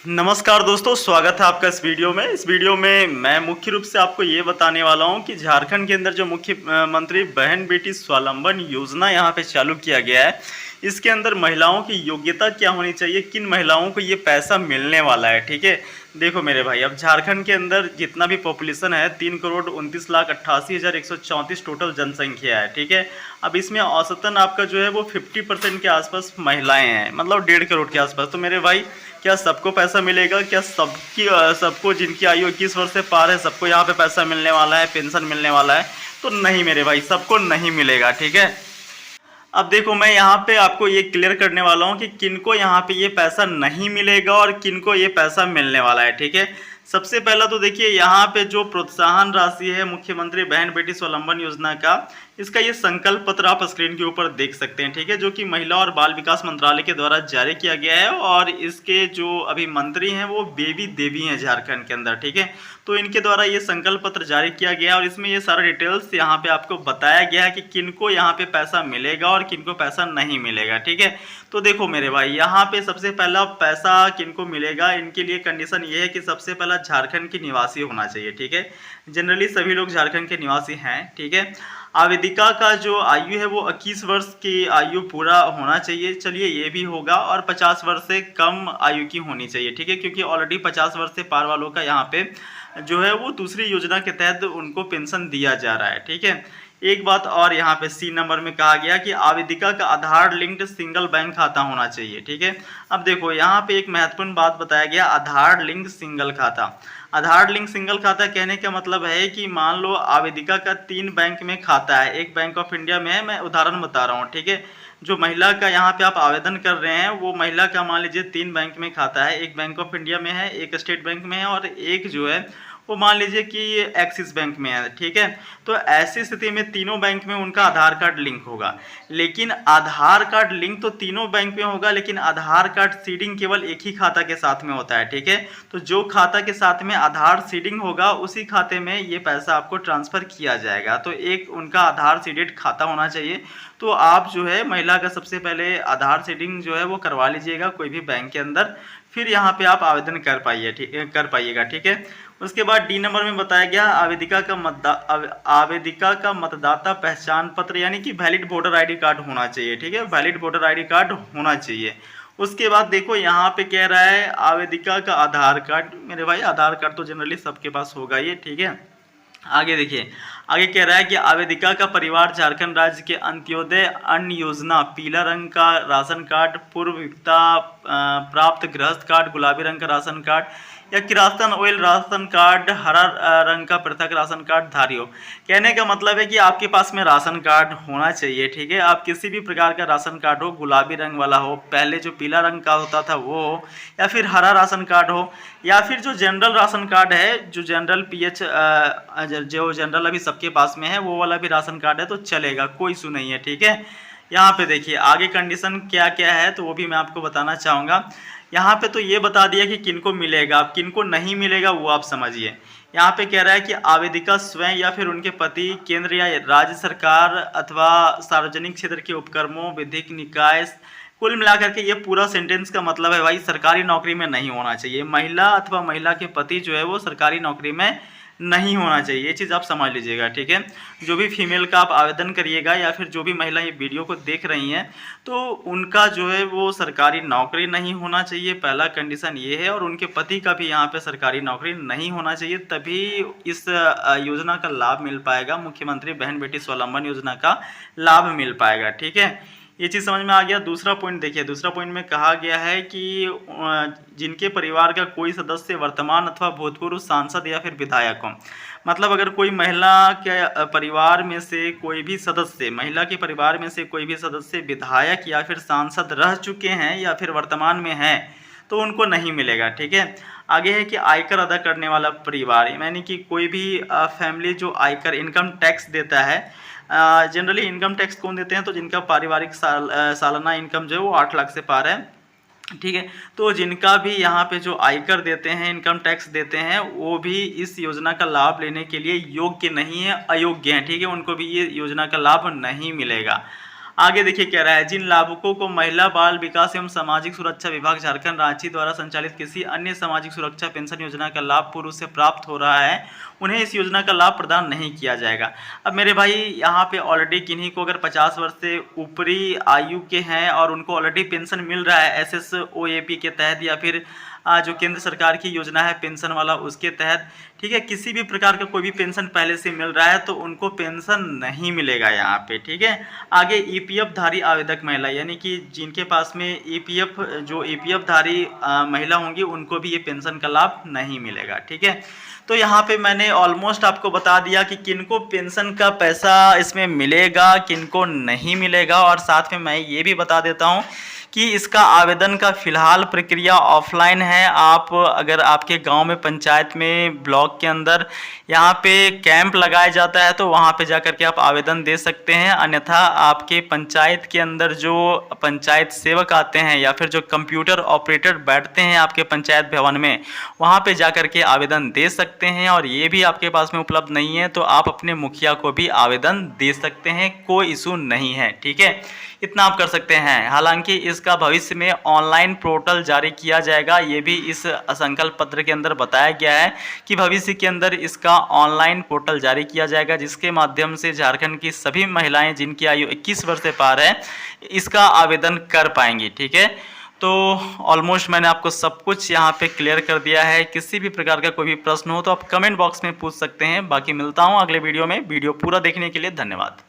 नमस्कार दोस्तों, स्वागत है आपका इस वीडियो में। इस वीडियो में मैं मुख्य रूप से आपको ये बताने वाला हूँ कि झारखंड के अंदर जो मुख्यमंत्री बहन बेटी स्वावलंबन योजना यहाँ पे चालू किया गया है, इसके अंदर महिलाओं की योग्यता क्या होनी चाहिए, किन महिलाओं को ये पैसा मिलने वाला है। ठीक है, देखो मेरे भाई, अब झारखंड के अंदर जितना भी पॉपुलेशन है 3,29,88,134 टोटल जनसंख्या है। ठीक है, अब इसमें औसतन आपका जो है वो 50% के आसपास महिलाएं हैं, मतलब 1.5 करोड़ के आसपास। तो मेरे भाई, क्या सबको पैसा मिलेगा? क्या सबको जिनकी आयु 21 वर्ष से पार है सबको यहाँ पे पैसा मिलने वाला है, पेंशन मिलने वाला है? तो नहीं मेरे भाई, सबको नहीं मिलेगा। ठीक है, अब देखो मैं यहाँ पे आपको ये क्लियर करने वाला हूँ कि किनको यहाँ पे ये पैसा नहीं मिलेगा और किनको ये पैसा मिलने वाला है। ठीक है, सबसे पहला तो देखिए यहाँ पे जो प्रोत्साहन राशि है मुख्यमंत्री बहन बेटी स्वावलंबन योजना का, इसका ये संकल्प पत्र आप स्क्रीन के ऊपर देख सकते हैं। ठीक है, जो कि महिला और बाल विकास मंत्रालय के द्वारा जारी किया गया है और इसके जो अभी मंत्री हैं वो बेबी देवी हैं झारखंड के अंदर। ठीक है, तो इनके द्वारा ये संकल्प पत्र जारी किया गया और इसमें ये सारा डिटेल्स यहाँ पे आपको बताया गया है कि किनको यहाँ पे पैसा मिलेगा और किनको पैसा नहीं मिलेगा। ठीक है, तो देखो मेरे भाई, यहाँ पे सबसे पहला पैसा किनको मिलेगा, इनके लिए कंडीशन ये है कि सबसे पहला झारखंड के निवासी होना चाहिए। ठीक है, जनरली सभी लोग झारखंड के निवासी हैं। ठीक है, आवेदिका का जो आयु है वो 21 वर्ष की आयु पूरा होना चाहिए, चलिए ये भी होगा, और 50 वर्ष से कम आयु की होनी चाहिए। ठीक है, क्योंकि ऑलरेडी 50 वर्ष से पार वालों का यहाँ पे जो है वो दूसरी योजना के तहत उनको पेंशन दिया जा रहा है। ठीक है, एक बात और यहाँ पे सी नंबर में कहा गया कि आवेदिका का आधार लिंक्ड सिंगल बैंक खाता होना चाहिए। ठीक है, अब देखो यहाँ पे एक महत्वपूर्ण बात बताया गया, आधार लिंक सिंगल खाता। आधार लिंक सिंगल खाता कहने का मतलब है कि मान लो आवेदिका का 3 बैंक में खाता है, एक बैंक ऑफ इंडिया में है, मैं उदाहरण बता रहा हूँ। ठीक है, जो महिला का यहाँ पे आप आवेदन कर रहे हैं वो महिला का मान लीजिए 3 बैंक में खाता है, एक बैंक ऑफ इंडिया में है, एक स्टेट बैंक में है और एक जो है वो मान लीजिए कि एक्सिस बैंक में है। ठीक है, तो ऐसी स्थिति में तीनों बैंक में उनका आधार कार्ड लिंक होगा, लेकिन आधार कार्ड लिंक तो तीनों बैंक में होगा, लेकिन आधार कार्ड सीडिंग केवल एक ही खाता के साथ में होता है। ठीक है, तो जो खाता के साथ में आधार सीडिंग होगा उसी खाते में ये पैसा आपको ट्रांसफ़र किया जाएगा। तो एक उनका आधार सीडेड खाता होना चाहिए। तो आप जो है महिला का सबसे पहले आधार सीडिंग जो है वो करवा लीजिएगा कोई भी बैंक के अंदर, फिर यहाँ पे आप आवेदन कर पाइएगा। ठीक है, उसके बाद डी नंबर में बताया गया आवेदिका का मतदाता पहचान पत्र यानी कि वैलिड वोटर आईडी कार्ड होना चाहिए। ठीक है, वैलिड वोटर आईडी कार्ड होना चाहिए। उसके बाद देखो यहाँ पे कह रहा है आवेदिका का आधार कार्ड। मेरे भाई, आधार कार्ड तो जनरली सबके पास होगा ये। ठीक है, आगे देखिए, आगे कह रहा है कि आवेदिका का परिवार झारखंड राज्य के अंत्योदय अन्न योजना पीला रंग का राशन कार्ड, पूर्वयुक्ता प्राप्त गृहस्थ कार्ड गुलाबी रंग का राशन कार्ड या किरासन ऑयल राशन कार्ड हरा रंग का पृथक राशन कार्ड धारी हो। कहने का मतलब है कि आपके पास में राशन कार्ड होना चाहिए। ठीक है, आप किसी भी प्रकार का राशन कार्ड हो, गुलाबी रंग वाला हो, पहले जो पीला रंग का होता था वो हो, या फिर हरा राशन कार्ड हो, या फिर जो जनरल राशन कार्ड है, जो जनरल पीएच जो जनरल अभी सबके पास में है वो वाला भी राशन कार्ड है तो चलेगा, कोई इशू नहीं है। ठीक है, यहाँ पे देखिए आगे कंडीशन क्या क्या है तो वो भी मैं आपको बताना चाहूँगा। यहाँ पे तो ये बता दिया कि किनको मिलेगा, अब किनको नहीं मिलेगा वो आप समझिए। यहाँ पे कह रहा है कि आवेदिका स्वयं या फिर उनके पति केंद्र या राज्य सरकार अथवा सार्वजनिक क्षेत्र के उपक्रमों विधिक निकाय, कुल मिलाकर के ये पूरा सेंटेंस का मतलब है भाई सरकारी नौकरी में नहीं होना चाहिए। महिला अथवा महिला के पति जो है वो सरकारी नौकरी में नहीं होना चाहिए, ये चीज़ आप समझ लीजिएगा। ठीक है, जो भी फीमेल का आप आवेदन करिएगा या फिर जो भी महिला ये वीडियो को देख रही हैं तो उनका जो है वो सरकारी नौकरी नहीं होना चाहिए, पहला कंडीशन ये है। और उनके पति का भी यहाँ पे सरकारी नौकरी नहीं होना चाहिए, तभी इस योजना का लाभ मिल पाएगा, मुख्यमंत्री बहन बेटी स्वावलंबन योजना का लाभ मिल पाएगा। ठीक है, ये चीज़ समझ में आ गया। दूसरा पॉइंट देखिए, दूसरा पॉइंट में कहा गया है कि जिनके परिवार का कोई सदस्य वर्तमान अथवा भूतपूर्व सांसद या फिर विधायक हो, मतलब अगर कोई महिला के परिवार में से कोई भी सदस्य, महिला के परिवार में से कोई भी सदस्य विधायक या फिर सांसद रह चुके हैं या फिर वर्तमान में हैं तो उनको नहीं मिलेगा। ठीक है, आगे है कि आयकर अदा करने वाला परिवार, यानी कि कोई भी फैमिली जो आयकर इनकम टैक्स देता है। जनरली इनकम टैक्स कौन देते हैं तो जिनका पारिवारिक सालाना इनकम जो है वो 8 लाख से पार है। ठीक है, तो जिनका भी यहाँ पे जो आयकर देते हैं, इनकम टैक्स देते हैं, वो भी इस योजना का लाभ लेने के लिए योग्य नहीं है, अयोग्य हैं। ठीक है, उनको भी ये योजना का लाभ नहीं मिलेगा। आगे देखिए क्या रहा है, जिन लाभुकों को महिला बाल विकास एवं सामाजिक सुरक्षा विभाग झारखंड रांची द्वारा संचालित किसी अन्य सामाजिक सुरक्षा पेंशन योजना का लाभ पूर्व से प्राप्त हो रहा है, उन्हें इस योजना का लाभ प्रदान नहीं किया जाएगा। अब मेरे भाई यहाँ पे ऑलरेडी किन्हीं को अगर 50 वर्ष से ऊपरी आयु के हैं और उनको ऑलरेडी पेंशन मिल रहा है SSOAP के तहत या फिर जो केंद्र सरकार की योजना है पेंशन वाला उसके तहत, ठीक है, किसी भी प्रकार का कोई भी पेंशन पहले से मिल रहा है तो उनको पेंशन नहीं मिलेगा यहाँ पे, ठीक है। आगे EPF धारी आवेदक महिला, यानी कि जिनके पास में EPF धारी महिला होंगी उनको भी ये पेंशन का लाभ नहीं मिलेगा, ठीक है। तो यहाँ पे मैंने ऑलमोस्ट आपको बता दिया कि किनको पेंशन का पैसा इसमें मिलेगा, किनको नहीं मिलेगा, और साथ में मैं ये भी बता देता हूँ कि इसका आवेदन का फ़िलहाल प्रक्रिया ऑफलाइन है। आप अगर आपके गांव में पंचायत में ब्लॉक के अंदर यहाँ पे कैंप लगाया जाता है तो वहाँ पे जाकर के आप आवेदन दे सकते हैं, अन्यथा आपके पंचायत के अंदर जो पंचायत सेवक आते हैं या फिर जो कंप्यूटर ऑपरेटर बैठते हैं आपके पंचायत भवन में, वहाँ पे जाकर के आवेदन दे सकते हैं। और ये भी आपके पास में उपलब्ध नहीं है तो आप अपने मुखिया को भी आवेदन दे सकते हैं, कोई इशू नहीं है, ठीक है। इतना आप कर सकते हैं। हालांकि इसका भविष्य में ऑनलाइन पोर्टल जारी किया जाएगा, ये भी इस संकल्प पत्र के अंदर बताया गया है कि भविष्य के अंदर इसका ऑनलाइन पोर्टल जारी किया जाएगा, जिसके माध्यम से झारखंड की सभी महिलाएं जिनकी आयु 21 वर्ष से पार है इसका आवेदन कर पाएंगी, ठीक है। तो ऑलमोस्ट मैंने आपको सब कुछ यहाँ पे क्लियर कर दिया है। किसी भी प्रकार का कोई भी प्रश्न हो तो आप कमेंट बॉक्स में पूछ सकते हैं। बाकी मिलता हूँ अगले वीडियो में। वीडियो पूरा देखने के लिए धन्यवाद।